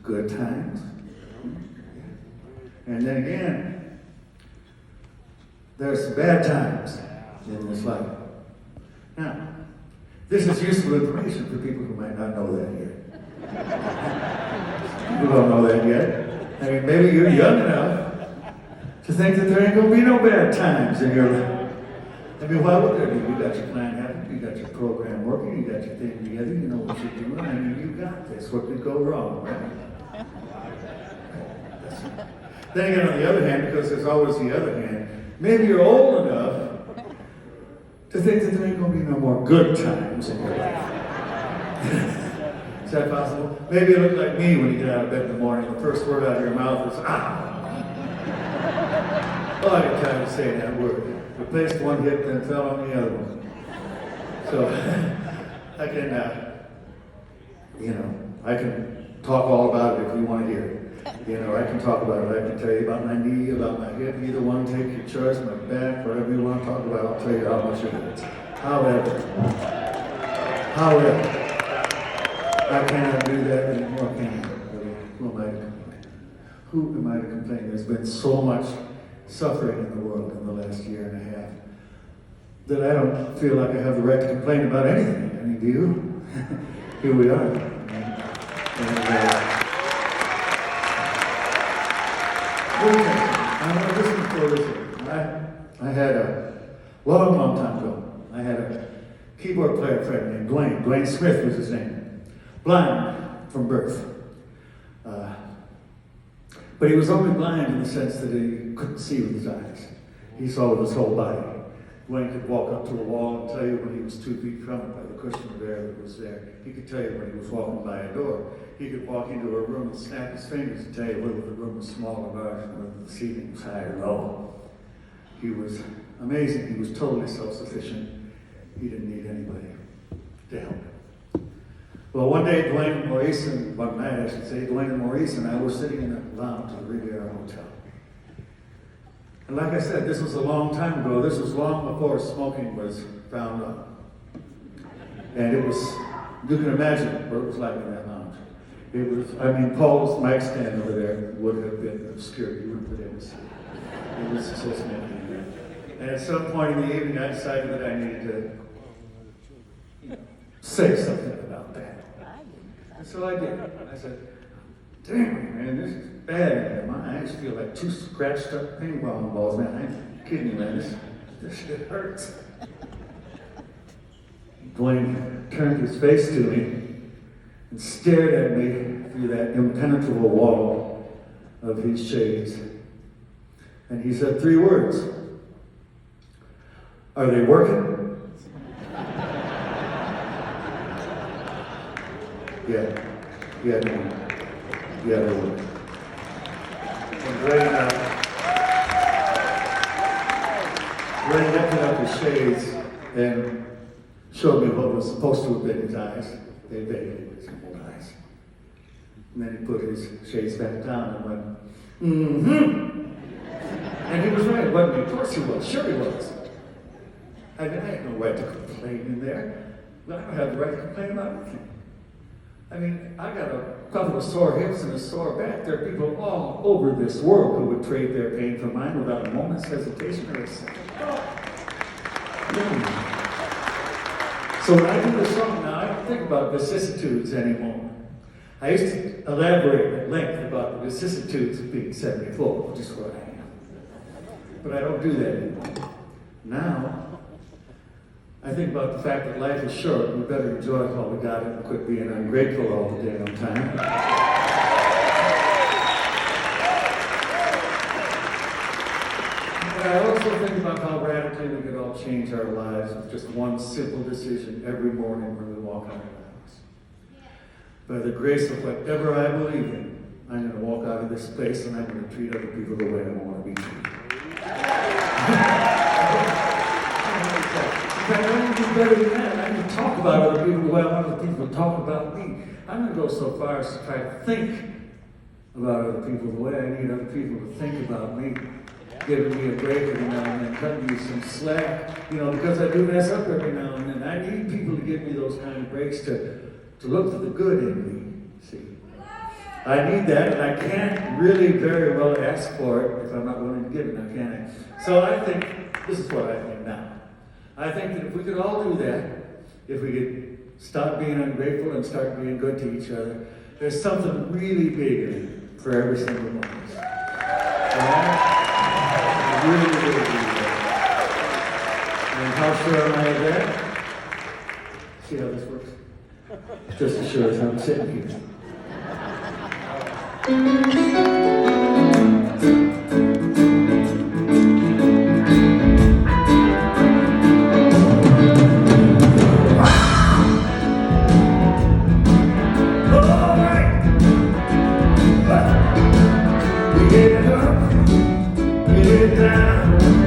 good times. And then again, there's bad times in this life. Now, this is useful information for people who might not know that yet. People don't know that yet. I mean, maybe you're young enough to think that there ain't going to be no bad times in your life. I mean, why would there be? You got your plan happening, you got your program working, you got your thing together, you know what you're doing. I mean, you got this. What could go wrong, right? Then again, on the other hand, because there's always the other hand, maybe you're old enough to think that there ain't going to be no more good times in your life. Is that possible? Maybe you look like me when you get out of bed in the morning. The first word out of your mouth is, ah! Oh, I got time to say that word. Replaced one hip, then fell on the other one. So, I can, I can talk all about it if you want to hear it. I can talk about it. I can tell you about my knee, about my hip, either one, take your choice, my back, whatever you want to talk about, I'll tell you how much it is. However, I cannot do that anymore, can I? Who am I to complain? Who am I to complain? There's been so much suffering in the world in the last year and a half that I don't feel like I have the right to complain about anything. I mean, do you? Here we are. I'm going to listen for this. I had a long time ago, I had a keyboard player friend named Dwayne. Dwayne Smith was his name. Blind from birth. But he was only blind in the sense that he couldn't see with his eyes. He saw with his whole body. Dwayne could walk up to a wall and tell you when he was 2 feet from it by the cushion of air that was there. He could tell you when he was walking by a door. He could walk into a room and snap his fingers and tell you whether the room was small or large and whether the ceiling was high or low. He was amazing. He was totally self-sufficient. He didn't need anybody to help him. Well, one night, Dwayne and Maurice and I were sitting in the lounge of the Riviera Hotel. And like I said, this was a long time ago. This was long before smoking was frowned on. And it was, you can imagine what it was like in that lounge. It was, Paul's mic stand over there would have been obscured. You wouldn't have been able to see it. It was just nothing. And at some point in the evening, I decided that I needed to say something about that. And so I did. I said, damn, man, this is bad. My eyes feel like 2 scratched up ping pong balls, man. I'm kidding you, man. This shit hurts. Dwayne turned his face to me and stared at me through that impenetrable wall of his shades. And he said 3 words. Are they working? Yeah, they work. And Dwayne lifted up his shades and showed me what was supposed to have been his eyes. They vaguely were his old eyes. And then he put his shades back down and went, And he was right, wasn't he? Of course he was. Sure he was. I had no right to complain in there. But I don't have the right to complain about anything. I got a couple of sore hips and a sore back. There are people all over this world who would trade their pain for mine without a moment's hesitation or a second thought. So when I do the song now, I don't think about vicissitudes anymore. I used to elaborate at length about the vicissitudes of being 74, which is what I am. But I don't do that anymore. Now, I think about the fact that life is short. We better enjoy it while we got it and quit being ungrateful all the damn time. And I also think about how radically we could all change our lives with just one simple decision every morning when we walk out of the house. By the grace of whatever I believe in, I'm going to walk out of this place and I'm going to treat other people the way I want to be treated. I don't do better than that. I can talk about other people the way I want other people to talk about me. I'm going to go so far as to try to think about other people the way I need other people to think about me. Giving me a break every now and then, cutting me some slack, because I do mess up every now and then. I need people to give me those kind of breaks to look for the good in me, see. I need that, and I can't really very well ask for it if I'm not willing to give it now, can I? So I think, this is what I think now. I think that if we could all do that, if we could stop being ungrateful and start being good to each other, there's something really big for every single one of us. Right? Really, really big. And how sure am I of that? See how this works? Just as sure as I'm sitting here. We get it up, get it down.